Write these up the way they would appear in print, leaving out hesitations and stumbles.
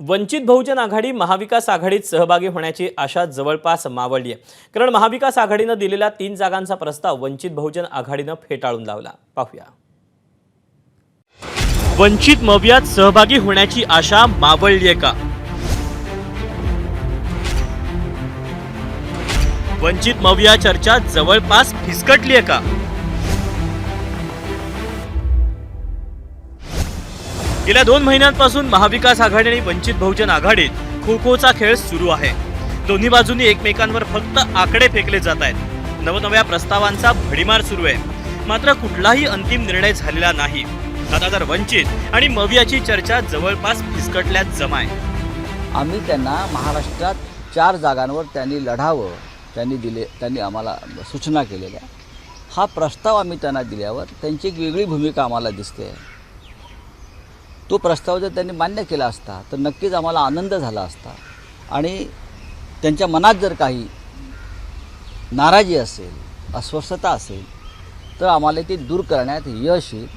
वंचित बहुजन आघाडी महाविकास आघाडीत सहभागी होण्याची आशा जवळपास मावळली आहे। कारण महाविकास आघाडीने दिलेला 3 जागांचा प्रस्ताव वंचित बहुजन आघाडीने फेटाळून लावला। पाहूया। वंचित मवियात सहभागी होण्याची आशा मावळली आहे का? वंचित मविया चर्चा जवळपास फिसकटली आहे का? गेल्या 2 महिन्यांपासून महाविकास आघाडी आणि वंचित बहुजन आघाडीत खो-खोचा खेळ सुरू आहे। दोन्ही बाजूंनी एकमेकांवर फक्त आकडे फेकले जात आहेत। नवनव्या प्रस्तावांचा भडीमार सुरू आहे, मात्र कुठलाही अंतिम निर्णय झालेला नाही। आता तर वंचित आणि मवियाची चर्चा जवळपास फिसकटल्यात जमाय। आम्ही त्यांना महाराष्ट्रात 4 जागांवर त्यांनी लढावं, त्यांनी आम्हाला सूचना केलेल्या। हा प्रस्ताव आम्ही त्यांना दिल्यावर त्यांची एक वेगळी भूमिका आम्हाला दिसते। तो प्रस्ताव जर त्यांनी मान्य केला असता तर नक्कीच आम्हाला आनंद झाला असता आणि त्यांच्या मनात जर काही नाराजी असेल, अस्वस्थता असेल तर आम्हाला ती दूर करण्यात यश येईल।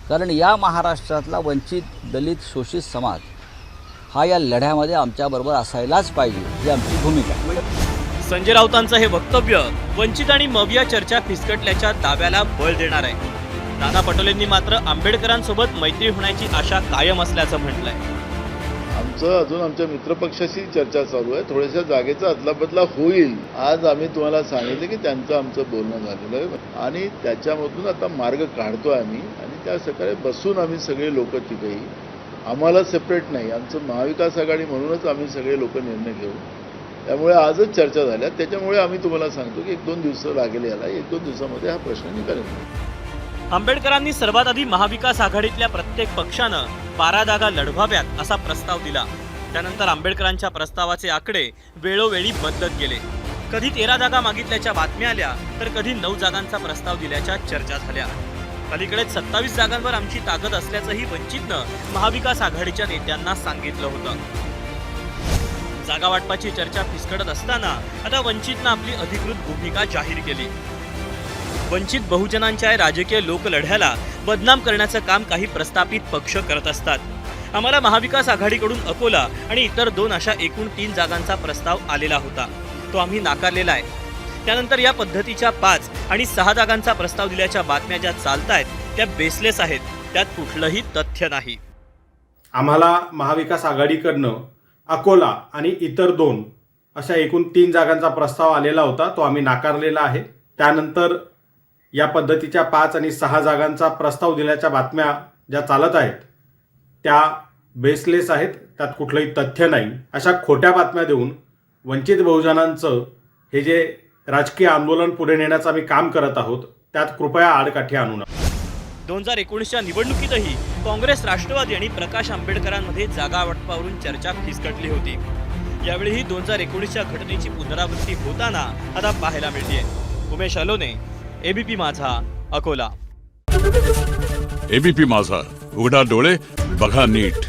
कारण या महाराष्ट्रातला वंचित, दलित, शोषित समाज हा या लढ्यामध्ये आमच्याबरोबर असायलाच पाहिजे, ही आमची भूमिका आहे। संजय राऊतांचं हे वक्तव्य वंचित आणि मविया चर्चा फिसकटल्याच्या दाव्याला बळ देणार आहे। नाना पटोलेंनी मात्र आंबेडकरांसोबत मैत्री होण्याची आशा कायम असल्याचं म्हटलंय। आमचं अजून आमच्या मित्रपक्षाशी चर्चा चालू आहे। थोड्याशा जागेचा अदलाबदला होईल। आज आम्ही तुम्हाला सांगितलं की त्यांचं आमचं बोलणं झालेलं आहे आणि त्याच्यामधून आता मार्ग काढतोय आम्ही आणि त्या सकाळी बसून आम्ही सगळे लोक तिथेही, आम्हाला सेपरेट नाही, आमचं महाविकास आघाडी म्हणूनच आम्ही सगळे लोक निर्णय घेऊ। त्यामुळे आजच चर्चा झाल्या। त्याच्यामुळे आम्ही तुम्हाला सांगतो की 1-2 दिवस लागेल याला, 1-2 दिवसामध्ये हा प्रश्न निकाली येईल। आंबेडकरांनी सर्वात आधी महाविकास आघाडीतल्या प्रत्येक पक्षानं 12 जागा लढवाव्यात असा प्रस्ताव दिला। त्यानंतर आंबेडकरांच्या प्रस्तावाचे आकडे वेळोवेळी बदलत गेले। कधी 13 जागा मागितल्याच्या बातम्या आल्या तर कधी 9 जागांचा प्रस्ताव दिल्याच्या चर्चा झाल्या। अलीकडेच 27 जागांवर आमची ताकद असल्याचंही वंचितनं महाविकास आघाडीच्या नेत्यांना सांगितलं होतं। जागा वाटपाची चर्चा फिसकटत असताना आता वंचितनं आपली अधिकृत भूमिका जाहीर केली। वंचित बहुजनांच्या राजकीय लोकलढ्याला बदनाम करण्याचं काम काही प्रस्थापित पक्ष करत असतात। आम्हाला महाविकास आघाडीकडून अकोला आणि इतर 2 अशा एकूण 3 जागांचा प्रस्ताव आलेला होता, तो आम्ही नाकारलेला आहे। त्यानंतर या पद्धतीच्या 5 आणि 6 जागांचा प्रस्ताव दिल्याच्या बातम्या ज्या चालतायत त्या बेसलेस आहेत, त्यात कुठलंही तथ्य नाही। आम्हाला महाविकास आघाडीकडनं अकोला आणि इतर 2 अशा एकूण 3 जागांचा प्रस्ताव आलेला होता, तो आम्ही नाकारलेला आहे। त्यानंतर या पद्धतीच्या 5 आणि 6 जागांचा प्रस्ताव दिल्याच्या बातम्या ज्या चालत आहेत त्या बेसलेस आहेत, त्यात कुठलंही तथ्य नाही। अशा खोट्या बातम्या देऊन वंचित बहुजनांचं हे जे राजकीय आंदोलन पुढे नेण्याचं आम्ही काम करत आहोत त्यात कृपया आडकाठी आणू नका। 2019च्या निवडणुकीतही काँग्रेस, राष्ट्रवादी आणि प्रकाश आंबेडकरांमध्ये जागा वाटपावरून चर्चा फिसकटली होती। यावेळीही 2019च्या घटनेची पुनरावृत्ती होताना आता पाहायला मिळते। उमेश अलोने, एबीपी माझा, अकोला। एबीपी माझा, उघडा डोळे बघा नीट।